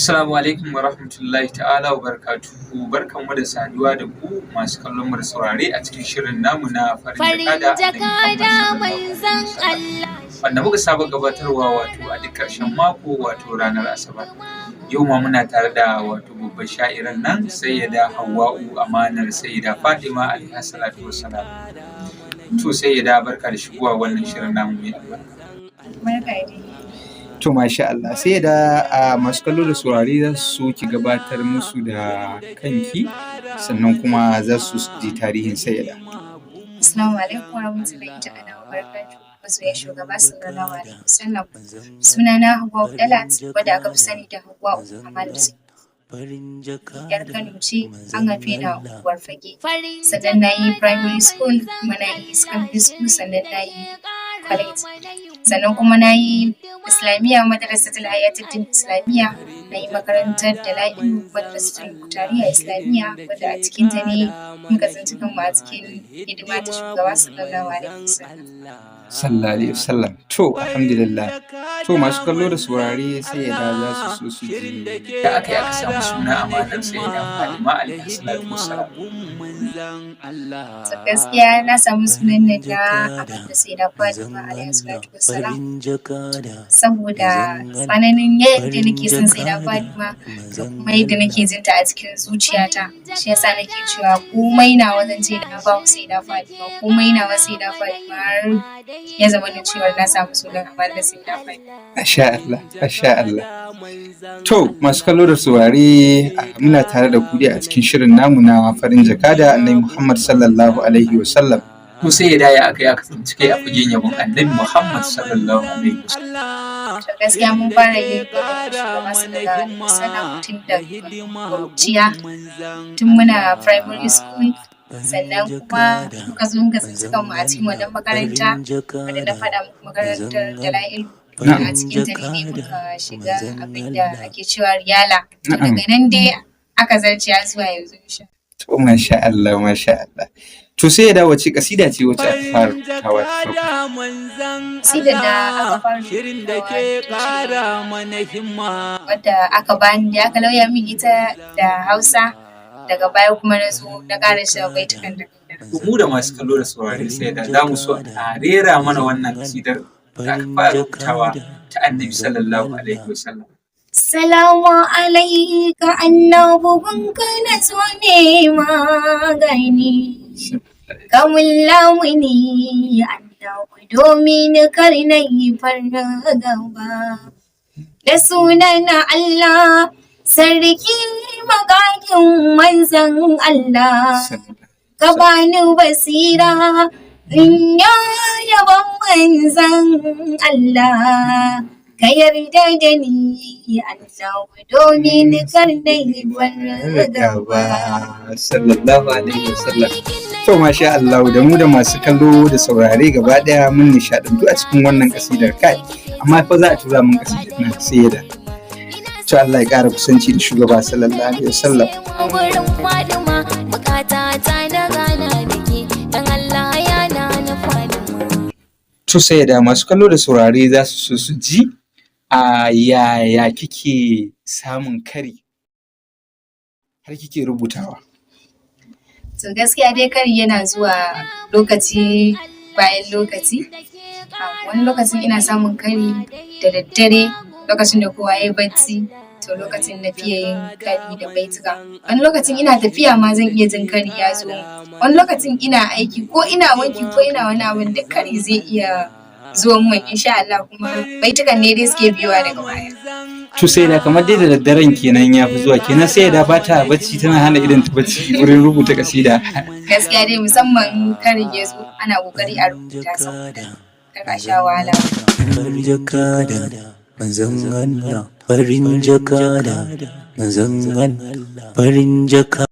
Assalamu alaikum wa rahmatullahi ta'ala wa barakatuhu. Barkanmu da saduwa da ku masu kallon mu da saurare a cikin shirin namu na farin jakada manzon Allah. Wanda muka saba gabatarwa wato a duk ƙarshen mako wato ranar Asabar. Yau ma muna tare da wato babbar sha'iran nan Sayyida Hauwa'u amanar Sayyida Fatima alaiha salatu wassalam. To Sayyida barka da shigowa wannan shirin namu mai albarka. Barka dai. To masha Allah sai da masu kallo da saurare za su ki gabatar musu da kanki sannan kuma za su ji tarihin Sayyida. Assalamu alaikum warahmatullahi ta'ala wabarakatuh. Masoyan shugaba sallallahu alaihi wasallam. Sunana Hauwa'u Dalat wadda aka fi sani da Hauwa'u amanar Sayyida. Yar Kano ce an haife ni a unguwar Fage. Sannan na yi primary school kuma na yi secondary school sannan na yi college. Sannan kuma na yi Islamiyya madrasatul Hayatuddin Islamiyya, na yi makarantar Dala'ilu madrasatul Mukhtariya Islamiyya wadda a cikinta ne muka tsinci kanmu a cikin hidima ta shugaba sallallahu alaihi wasallam. Sallallahu alaihi wasallam. To alhamdulillah. To masu kallo da saurare Sayyida za su so su ji da aka samu suna amanar Sayyida Fatima alaiha salatu wassalam. To gaskiya na samu sunan nan na amanar Sayyida Fatima alaiha salatu wassalam saboda tsananin yadda nake son Sayyida Fatima da kuma yadda nake jin ta a cikin zuciyata, shi yasa nake cewa komai nawa zan ce na ba wa Sayyida Fatima, komai nawa Sayyida Fatima har ya zama da cewa na samu sunan amanar Sayyida Fatima. Masha Allah. To masu kallo da saurare muna tare da ku a cikin shirin namu na farin jakada Annabi Muhammad sallallahu alaihi wasallam. To sai ya daya aka tsinci kai a fagen yabon Annabi Muhammad sallallahu alaihi wasallam. To gaskiya mun fara yin shugaba sallallahu alaihi wasallam tun da kuruciya, tun muna primary school. Sannan kuma muka zo muka tsinci kanmu a cikin wannan makaranta wadda na faɗa muku makarantar Dala'ilu. A cikin ta ne muka shiga abin da ake cewa Riyala. To daga nan dai aka zarce zuwa yanzu. To masha Allah. To sai ya dawo wace kasida ce wacce aka fara rubutawa ta farko? Kasidar da aka fara rubutawa wadda aka bani da aka lauya min ita da Hausa. Daga baya kuma na zo na ƙara shi baitukan da mu da masu kallo da saurare sai da za mu so a rera mana wannan kasidar da aka fara rubutawa ta Annabi sallallahu alaihi wasallam. Salamu alaika annabugunka na so ne magani, kamun lamuni annabu domin kar na yi fargaba. Da sunan Allah sarki magagin manzan Allah, ka bani basira in yaban manzan Allah, ka yarda da ni Allah domin kar na yi fargaba. Sallallahu alaihi wasallam. To masha Allah da mu da masu kallo da saurare gaba daya mun nishadantu a cikin wannan kasidar kai, amma fa za a tura mun kasidar nan sai da to Allah ya ƙara kusanci da shugaba sallallahu alaihi wasallam. To sai da masu kallo da saurare za su so su ji a yaya kike samun kari har kike rubutawa? To gaskiya dai kari yana zuwa lokaci bayan lokaci. Wani lokacin ina samun kari da daddare lokacin da kowa ya yi bacci, to lokacin na fiye yin kari da baituka. Wani lokacin ina tafiya ma zan iya jin kari ya zo. Wani lokacin ina aiki ko ina wanki ko ina wani abin duk kari zai iya zo min insha Allah, kuma baitukan ne dai suke biyowa daga baya. To sai da kamar dai da daddaren kenan ya fi zuwa kenan sai da ba ta bacci tana hana idan ta bacci wurin rubuta kasida. Gaskiya dai musamman karin ya zo ana kokari a rubuta saboda kar a sha wahala. Manzon Allah farin jakada, manzon Allah farin jakada.